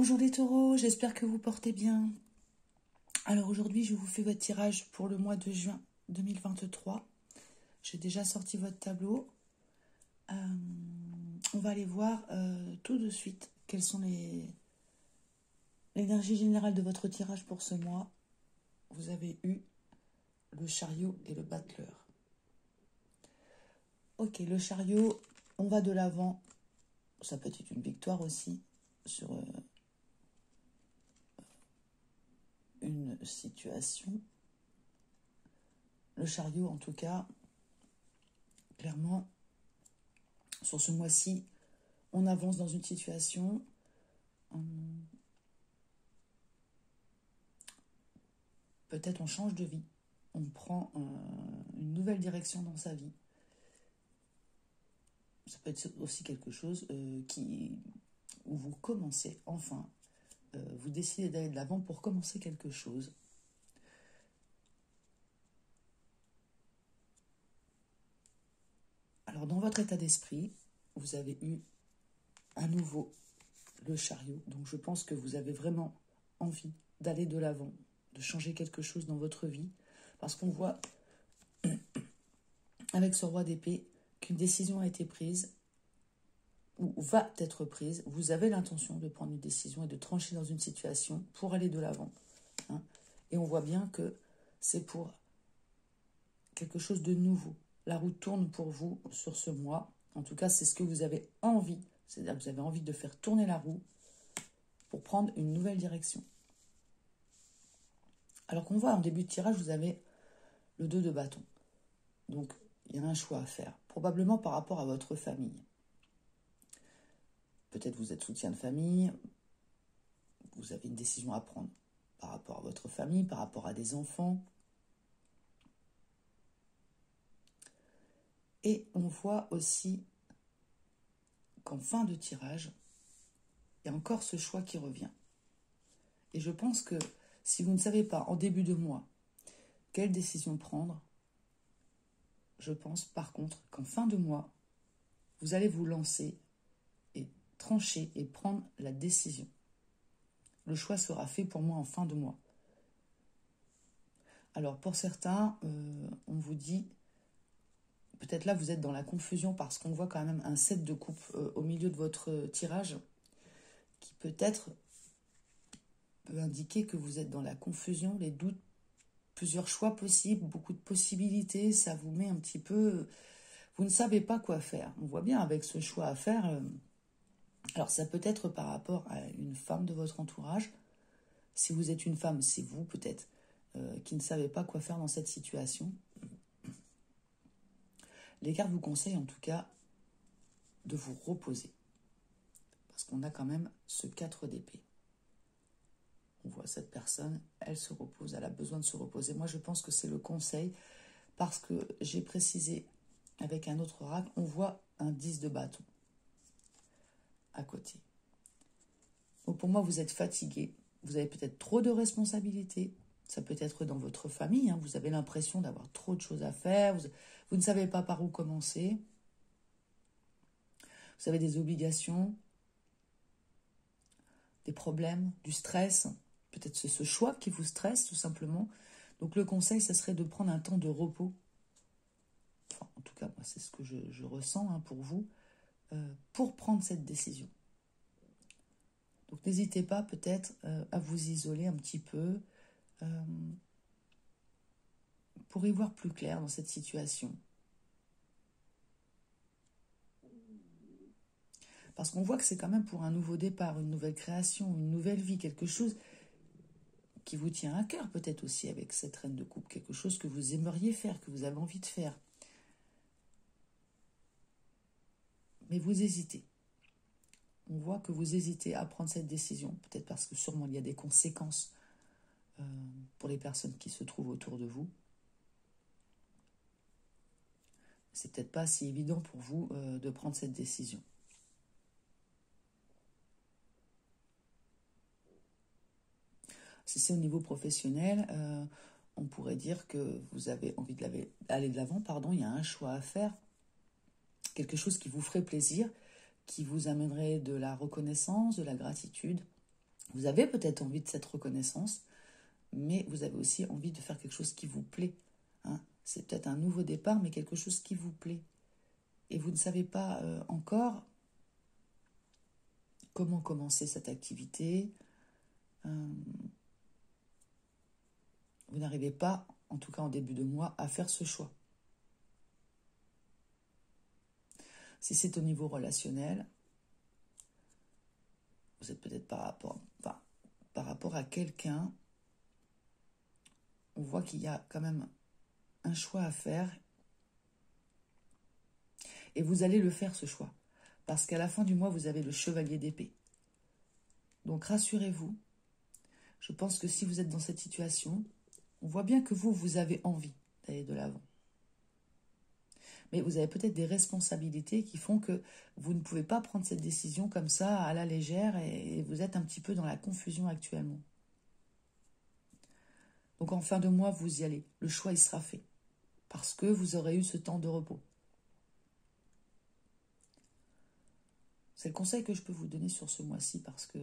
Bonjour les taureaux, j'espère que vous portez bien. Alors aujourd'hui, je vous fais votre tirage pour le mois de juin 2023. J'ai déjà sorti votre tableau. On va aller voir tout de suite quelles sont l'énergie générale de votre tirage pour ce mois. Vous avez eu le chariot et le battleur. Ok, le chariot, on va de l'avant. Ça peut être une victoire aussi sur une situation. Le chariot, en tout cas, clairement, sur ce mois-ci, on avance dans une situation. Peut-être on change de vie. On prend une nouvelle direction dans sa vie. Ça peut être aussi quelque chose où vous commencez, enfin, vous décidez d'aller de l'avant pour commencer quelque chose. Alors, dans votre état d'esprit, vous avez eu à nouveau le chariot. Donc, je pense que vous avez vraiment envie d'aller de l'avant, de changer quelque chose dans votre vie. Parce qu'on voit, avec ce roi d'épée, qu'une décision a été prise, ou va être prise. Vous avez l'intention de prendre une décision et de trancher dans une situation pour aller de l'avant. Et on voit bien que c'est pour quelque chose de nouveau. La roue tourne pour vous sur ce mois. En tout cas, c'est ce que vous avez envie. C'est-à-dire que vous avez envie de faire tourner la roue pour prendre une nouvelle direction. Alors qu'on voit en début de tirage, vous avez le 2 de bâton. Donc, il y a un choix à faire. Probablement par rapport à votre famille. Peut-être vous êtes soutien de famille. Vous avez une décision à prendre par rapport à votre famille, par rapport à des enfants. Et on voit aussi qu'en fin de tirage, il y a encore ce choix qui revient. Et je pense que si vous ne savez pas en début de mois quelle décision prendre, je pense par contre qu'en fin de mois, vous allez vous lancer et trancher et prendre la décision. Le choix sera fait pour moi en fin de mois. Alors pour certains, on vous dit, peut-être là vous êtes dans la confusion parce qu'on voit quand même un 7 de coupe au milieu de votre tirage qui peut-être peut indiquer que vous êtes dans la confusion, les doutes, plusieurs choix possibles, beaucoup de possibilités, ça vous met un petit peu... Vous ne savez pas quoi faire. On voit bien avec ce choix à faire... Alors ça peut être par rapport à une femme de votre entourage. Si vous êtes une femme, c'est vous peut-être qui ne savez pas quoi faire dans cette situation. Les cartes vous conseillent en tout cas de vous reposer. Parce qu'on a quand même ce 4 d'épée. On voit cette personne, elle se repose, elle a besoin de se reposer. Moi, je pense que c'est le conseil parce que j'ai précisé avec un autre oracle, on voit un 10 de bâton à côté. Donc pour moi, vous êtes fatigué. Vous avez peut-être trop de responsabilités. Ça peut être dans votre famille. Vous avez l'impression d'avoir trop de choses à faire. Vous ne savez pas par où commencer. Vous avez des obligations, des problèmes, du stress. Peut-être c'est ce choix qui vous stresse tout simplement. Donc le conseil, ça serait de prendre un temps de repos. Enfin, en tout cas, moi, c'est ce que je ressens pour vous, pour prendre cette décision. Donc n'hésitez pas peut-être à vous isoler un petit peu pour y voir plus clair dans cette situation. Parce qu'on voit que c'est quand même pour un nouveau départ, une nouvelle création, une nouvelle vie, quelque chose qui vous tient à cœur peut-être aussi avec cette reine de coupe, quelque chose que vous aimeriez faire, que vous avez envie de faire. Mais vous hésitez. On voit que vous hésitez à prendre cette décision, peut-être parce que sûrement il y a des conséquences pour les personnes qui se trouvent autour de vous. C'est peut-être pas si évident pour vous de prendre cette décision. Si c'est au niveau professionnel, on pourrait dire que vous avez envie d'aller de l'avant, il y a un choix à faire, quelque chose qui vous ferait plaisir, qui vous amènerait de la reconnaissance, de la gratitude, Vous avez peut-être envie de cette reconnaissance, mais vous avez aussi envie de faire quelque chose qui vous plaît. Hein. C'est peut-être un nouveau départ, mais quelque chose qui vous plaît. Et vous ne savez pas encore comment commencer cette activité. Vous n'arrivez pas, en tout cas en début de mois, à faire ce choix. Si c'est au niveau relationnel, vous êtes peut-être par rapport à quelqu'un, on voit qu'il y a quand même un choix à faire. Et vous allez le faire, ce choix. Parce qu'à la fin du mois, vous avez le chevalier d'épée. Donc rassurez-vous. Je pense que si vous êtes dans cette situation, on voit bien que vous avez envie d'aller de l'avant. Mais vous avez peut-être des responsabilités qui font que vous ne pouvez pas prendre cette décision comme ça à la légère et vous êtes un petit peu dans la confusion actuellement. Donc en fin de mois, vous y allez. Le choix, il sera fait. Parce que vous aurez eu ce temps de repos. C'est le conseil que je peux vous donner sur ce mois-ci parce que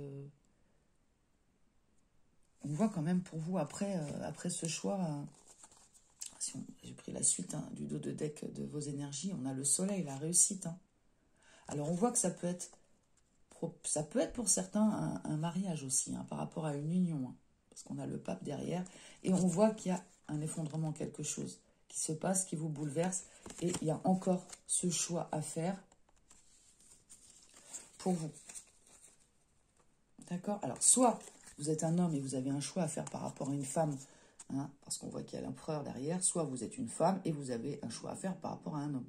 on voit quand même pour vous après ce choix, j'ai pris la suite du dos de deck de vos énergies, on a le soleil, la réussite. Hein. Alors on voit que ça peut être pour certains un mariage aussi, hein, par rapport à une union, hein, parce qu'on a le pape derrière, et on voit qu'il y a un effondrement, quelque chose qui se passe, qui vous bouleverse, et il y a encore ce choix à faire pour vous. D'accord? Alors soit vous êtes un homme et vous avez un choix à faire par rapport à une femme, hein, parce qu'on voit qu'il y a l'empereur derrière, soit vous êtes une femme et vous avez un choix à faire par rapport à un homme.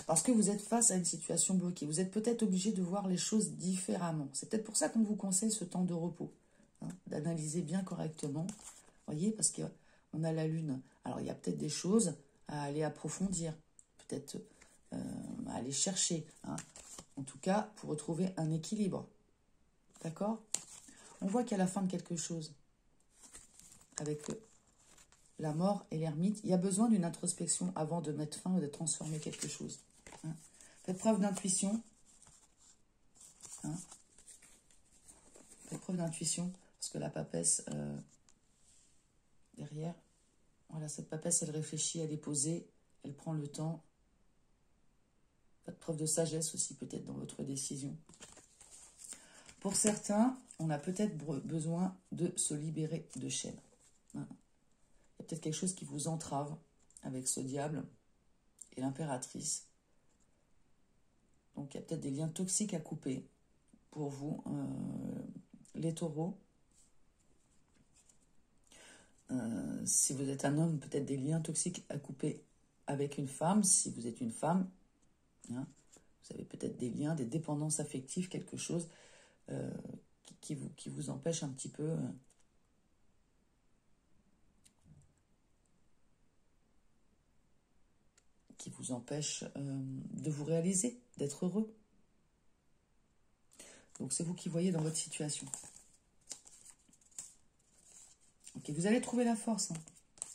Parce que vous êtes face à une situation bloquée. Vous êtes peut-être obligé de voir les choses différemment. C'est peut-être pour ça qu'on vous conseille ce temps de repos, hein, d'analyser bien correctement. Voyez, parce qu'on a la lune. Alors, il y a peut-être des choses à aller approfondir, peut-être à aller chercher. Hein. En tout cas, pour retrouver un équilibre. D'accord? On voit qu'à la fin de quelque chose, avec la mort et l'ermite, il y a besoin d'une introspection avant de mettre fin ou de transformer quelque chose. Hein. Faites preuve d'intuition. Hein. Faites preuve d'intuition, parce que la papesse, derrière, voilà, cette papesse, elle réfléchit, elle est posée, elle prend le temps. Faites preuve de sagesse aussi, peut-être, dans votre décision. Pour certains, on a peut-être besoin de se libérer de chaînes. Hein. Il y a peut-être quelque chose qui vous entrave avec ce diable et l'impératrice. Donc, il y a peut-être des liens toxiques à couper pour vous, les taureaux. Si vous êtes un homme, peut-être des liens toxiques à couper avec une femme. Si vous êtes une femme, hein, vous avez peut-être des liens, des dépendances affectives, quelque chose qui vous empêche un petit peu... qui vous empêche de vous réaliser, d'être heureux. Donc c'est vous qui voyez dans votre situation. Ok, vous allez trouver la force. Hein.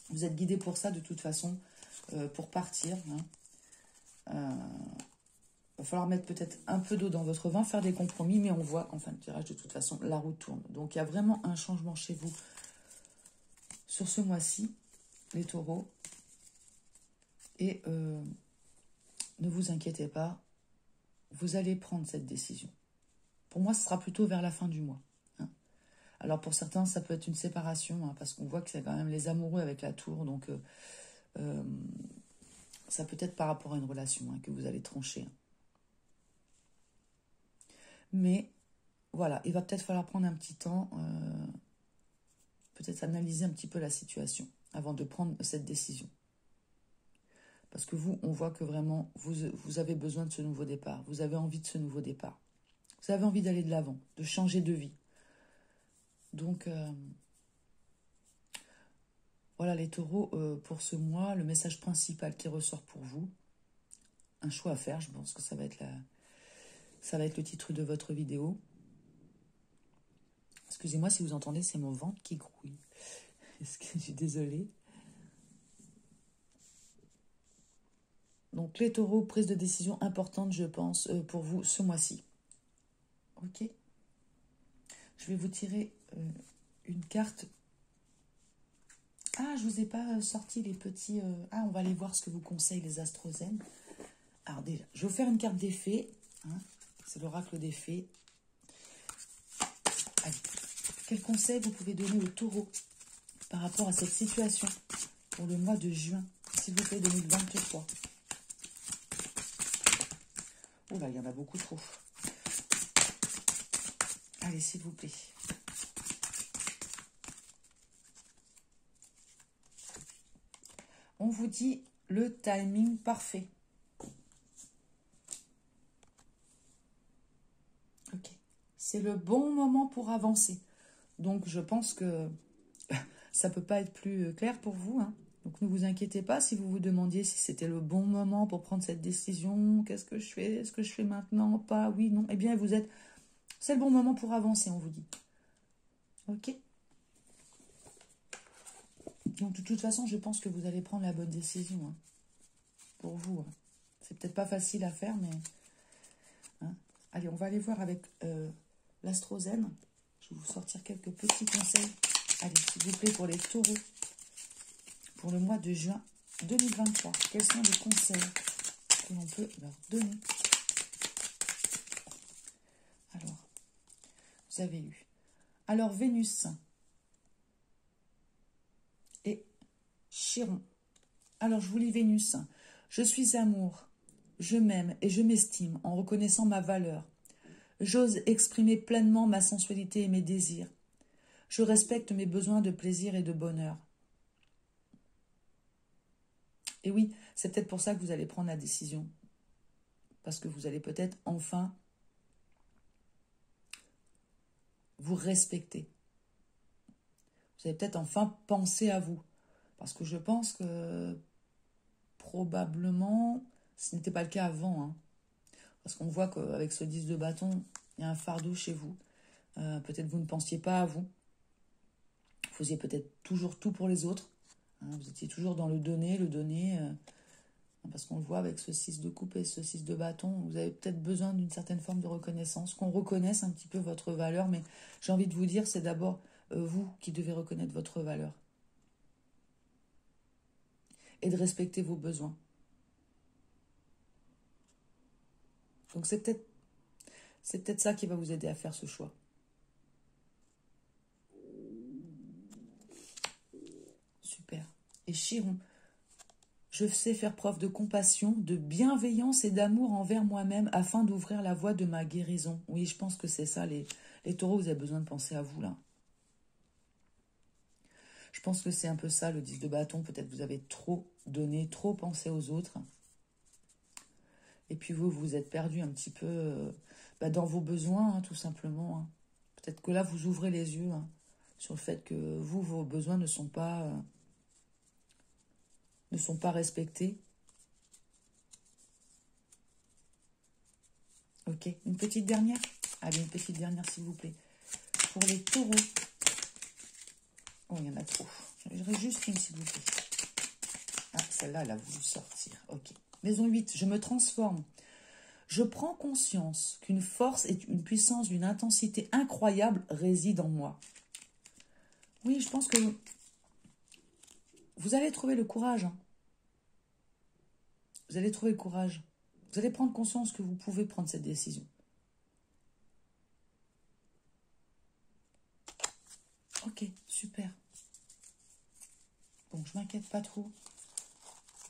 Vous êtes guidé pour ça de toute façon, pour partir. Hein. Va falloir mettre peut-être un peu d'eau dans votre vin, faire des compromis, mais on voit en fin de tirage de toute façon, la roue tourne. Donc il y a vraiment un changement chez vous sur ce mois-ci, les taureaux. Et ne vous inquiétez pas, vous allez prendre cette décision. Pour moi, ce sera plutôt vers la fin du mois. Hein. Alors pour certains, ça peut être une séparation, hein, parce qu'on voit que c'est quand même les amoureux avec la tour. Donc ça peut être par rapport à une relation, hein, que vous allez trancher. Hein. Mais voilà, il va peut-être falloir prendre un petit temps, peut-être analyser un petit peu la situation avant de prendre cette décision. Parce que vous, on voit que vraiment, vous avez besoin de ce nouveau départ. Vous avez envie de ce nouveau départ. Vous avez envie d'aller de l'avant, de changer de vie. Donc, voilà les taureaux, pour ce mois, le message principal qui ressort pour vous, un choix à faire, je pense que ça va être le titre de votre vidéo. Excusez-moi si vous entendez, c'est mon ventre qui grouille. Je suis désolée. Donc les taureaux, prise de décision importante, je pense, pour vous ce mois-ci. Ok ? Je vais vous tirer une carte. Ah, je vous ai pas sorti les petits... Ah, on va aller voir ce que vous conseillent les astrozènes. Alors déjà, je vais vous faire une carte des fées. Hein. C'est l'oracle des fées. Allez. Quel conseil vous pouvez donner au taureau par rapport à cette situation pour le mois de juin, s'il vous plaît, 2023? Oh là, il y en a beaucoup trop. Allez, s'il vous plaît. On vous dit le timing parfait. Ok. C'est le bon moment pour avancer. Donc, je pense que ça ne peut pas être plus clair pour vous. Hein. Donc, ne vous inquiétez pas si vous vous demandiez si c'était le bon moment pour prendre cette décision. Qu'est-ce que je fais? Est-ce que je fais maintenant? Pas? Oui, non. Eh bien, vous êtes... C'est le bon moment pour avancer, on vous dit. Ok. Donc, de toute façon, je pense que vous allez prendre la bonne décision. Hein, pour vous. Hein. C'est peut-être pas facile à faire, mais... Hein. Allez, on va aller voir avec l'astrozène. Je vais vous sortir quelques petits conseils. Allez, s'il vous plaît, pour les taureaux. Pour le mois de juin 2023. Quels sont les conseils que l'on peut leur donner? Alors, vous avez eu. Alors, Vénus et Chiron. Alors, je vous lis Vénus. Je suis amour. Je m'aime et je m'estime en reconnaissant ma valeur. J'ose exprimer pleinement ma sensualité et mes désirs. Je respecte mes besoins de plaisir et de bonheur. Et oui, c'est peut-être pour ça que vous allez prendre la décision. Parce que vous allez peut-être enfin vous respecter. Vous allez peut-être enfin penser à vous. Parce que je pense que probablement, ce n'était pas le cas avant. Hein. Parce qu'on voit qu'avec ce 10 de bâton, il y a un fardeau chez vous. Peut-être vous ne pensiez pas à vous. Vous faisiez peut-être toujours tout pour les autres. Hein. Vous étiez toujours dans le donner, parce qu'on le voit avec ce 6 de coupe et ce 6 de bâton. Vous avez peut-être besoin d'une certaine forme de reconnaissance, qu'on reconnaisse un petit peu votre valeur. Mais j'ai envie de vous dire, c'est d'abord vous qui devez reconnaître votre valeur. Et de respecter vos besoins. Donc c'est peut-être ça qui va vous aider à faire ce choix. Super. Et Chiron, je sais faire preuve de compassion, de bienveillance et d'amour envers moi-même afin d'ouvrir la voie de ma guérison. Oui, je pense que c'est ça, les taureaux, vous avez besoin de penser à vous là. Je pense que c'est un peu ça, le 10 de bâton. Peut-être vous avez trop donné, trop pensé aux autres. Et puis vous êtes perdu un petit peu dans vos besoins, hein, tout simplement. Hein. Peut-être que là, vous ouvrez les yeux hein, sur le fait que vos besoins ne sont pas respectés. Ok, une petite dernière? Allez, une petite dernière, s'il vous plaît. Pour les taureaux. Oh, il y en a trop. J'aurais juste une, s'il vous plaît. Ah, celle-là, elle a voulu sortir. Ok. Maison 8, je me transforme. Je prends conscience qu'une force et une puissance d'une intensité incroyable résident en moi. Oui, je pense que vous allez trouver le courage. Hein. Vous allez trouver le courage. Vous allez prendre conscience que vous pouvez prendre cette décision. Ok, super. Donc, je ne m'inquiète pas trop.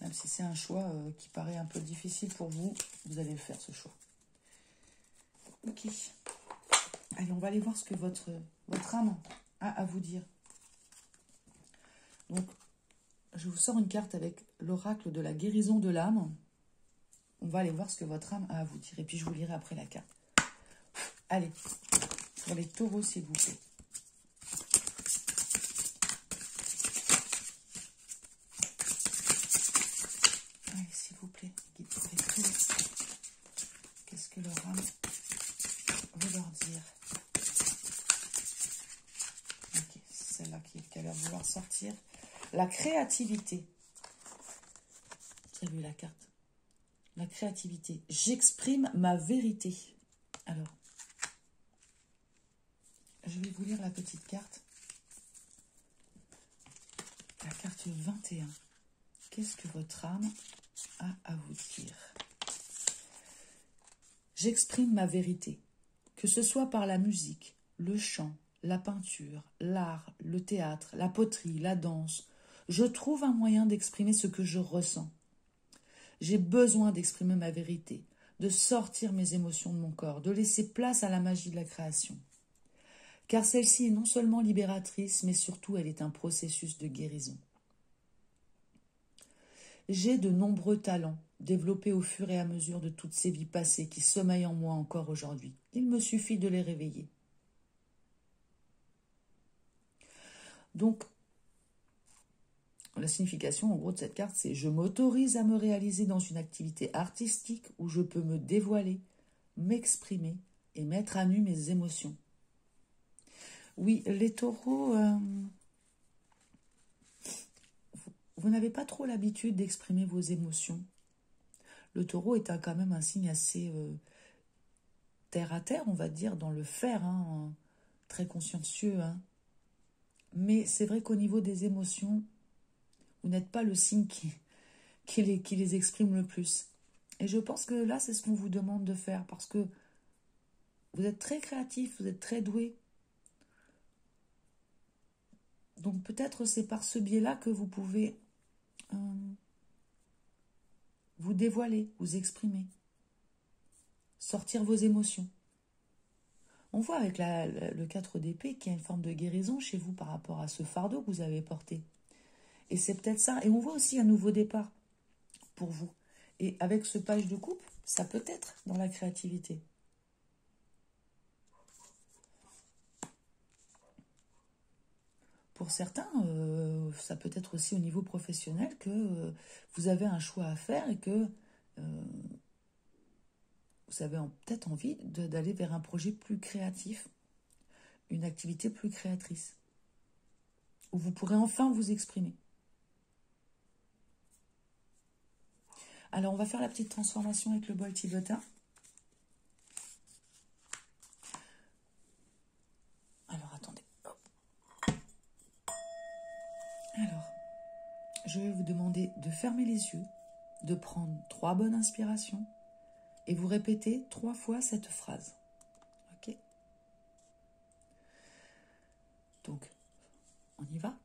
Même si c'est un choix qui paraît un peu difficile pour vous, vous allez le faire, ce choix. Ok. Allez, on va aller voir ce que votre âme a à vous dire. Donc, je vous sors une carte avec l'oracle de la guérison de l'âme. On va aller voir ce que votre âme a à vous dire. Et puis, je vous lirai après la carte. Allez, pour les taureaux, s'il vous plaît. Allez, s'il vous plaît, guide pour les taureaux. Qu'est-ce que leur âme veut leur dire? Ok, c'est celle-là qui a l'air de vouloir sortir. La créativité. Vous avez vu la carte? La créativité. J'exprime ma vérité. Alors, je vais vous lire la petite carte. La carte 21. Qu'est-ce que votre âme a à vous dire? J'exprime ma vérité, que ce soit par la musique, le chant, la peinture, l'art, le théâtre, la poterie, la danse. Je trouve un moyen d'exprimer ce que je ressens. J'ai besoin d'exprimer ma vérité, de sortir mes émotions de mon corps, de laisser place à la magie de la création. Car celle-ci est non seulement libératrice, mais surtout elle est un processus de guérison. J'ai de nombreux talents, développés au fur et à mesure de toutes ces vies passées qui sommeillent en moi encore aujourd'hui. Il me suffit de les réveiller. Donc, la signification en gros de cette carte, c'est « Je m'autorise à me réaliser dans une activité artistique où je peux me dévoiler, m'exprimer et mettre à nu mes émotions. » Oui, les taureaux, vous n'avez pas trop l'habitude d'exprimer vos émotions. Le taureau est quand même un signe assez terre à terre, on va dire, dans le faire, hein, très consciencieux. Hein. Mais c'est vrai qu'au niveau des émotions, vous n'êtes pas le signe qui les exprime le plus. Et je pense que là, c'est ce qu'on vous demande de faire, parce que vous êtes très créatif, vous êtes très doué. Donc peut-être c'est par ce biais-là que vous pouvez vous dévoiler, vous exprimer, sortir vos émotions. On voit avec le 4 d'épée qu'il y a une forme de guérison chez vous par rapport à ce fardeau que vous avez porté. Et c'est peut-être ça. Et on voit aussi un nouveau départ pour vous. Et avec ce page de coupe, ça peut être dans la créativité. Pour certains, ça peut être aussi au niveau professionnel que vous avez un choix à faire et que vous avez peut-être envie d'aller vers un projet plus créatif, une activité plus créatrice, où vous pourrez enfin vous exprimer. Alors, on va faire la petite transformation avec le bol tibétain. Alors, attendez. Hop. Alors, je vais vous demander de fermer les yeux, de prendre 3 bonnes inspirations et vous répétez 3 fois cette phrase. Ok? Donc, on y va.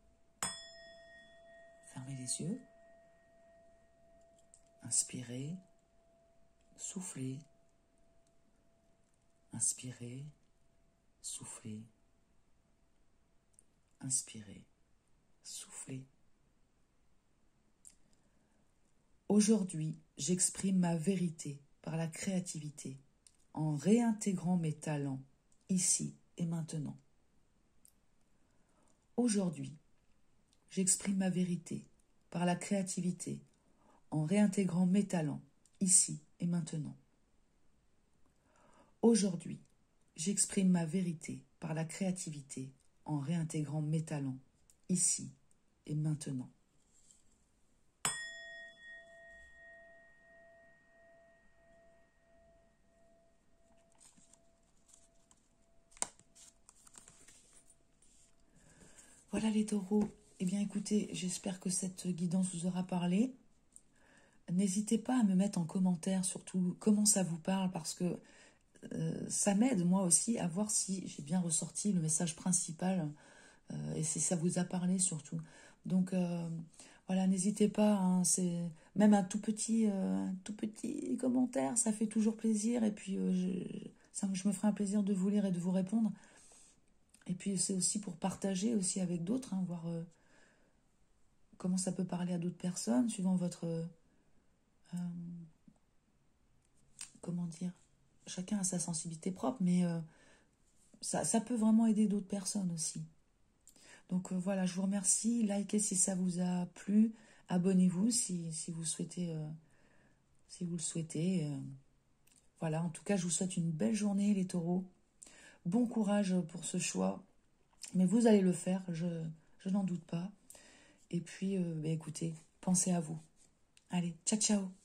Fermez les yeux. Inspirez, soufflez, inspirez, soufflez, inspirez, soufflez. Aujourd'hui, j'exprime ma vérité par la créativité en réintégrant mes talents ici et maintenant. Aujourd'hui, j'exprime ma vérité par la créativité en réintégrant mes talents, ici et maintenant. Aujourd'hui, j'exprime ma vérité par la créativité en réintégrant mes talents, ici et maintenant. Voilà les taureaux. Eh bien écoutez, j'espère que cette guidance vous aura parlé. N'hésitez pas à me mettre en commentaire surtout comment ça vous parle, parce que ça m'aide moi aussi à voir si j'ai bien ressorti le message principal et si ça vous a parlé surtout. Donc voilà, n'hésitez pas, hein, c'est même un tout petit commentaire, ça fait toujours plaisir, et puis je me ferai un plaisir de vous lire et de vous répondre. Et puis c'est aussi pour partager aussi avec d'autres, hein, voir comment ça peut parler à d'autres personnes, suivant votre... comment dire, chacun a sa sensibilité propre, mais ça peut vraiment aider d'autres personnes aussi. Donc voilà, je vous remercie. Likez si ça vous a plu. Abonnez-vous si vous souhaitez, si vous le souhaitez. Voilà, en tout cas, je vous souhaite une belle journée, les taureaux. Bon courage pour ce choix. Mais vous allez le faire, je n'en doute pas. Et puis, écoutez, pensez à vous. Allez, ciao, ciao.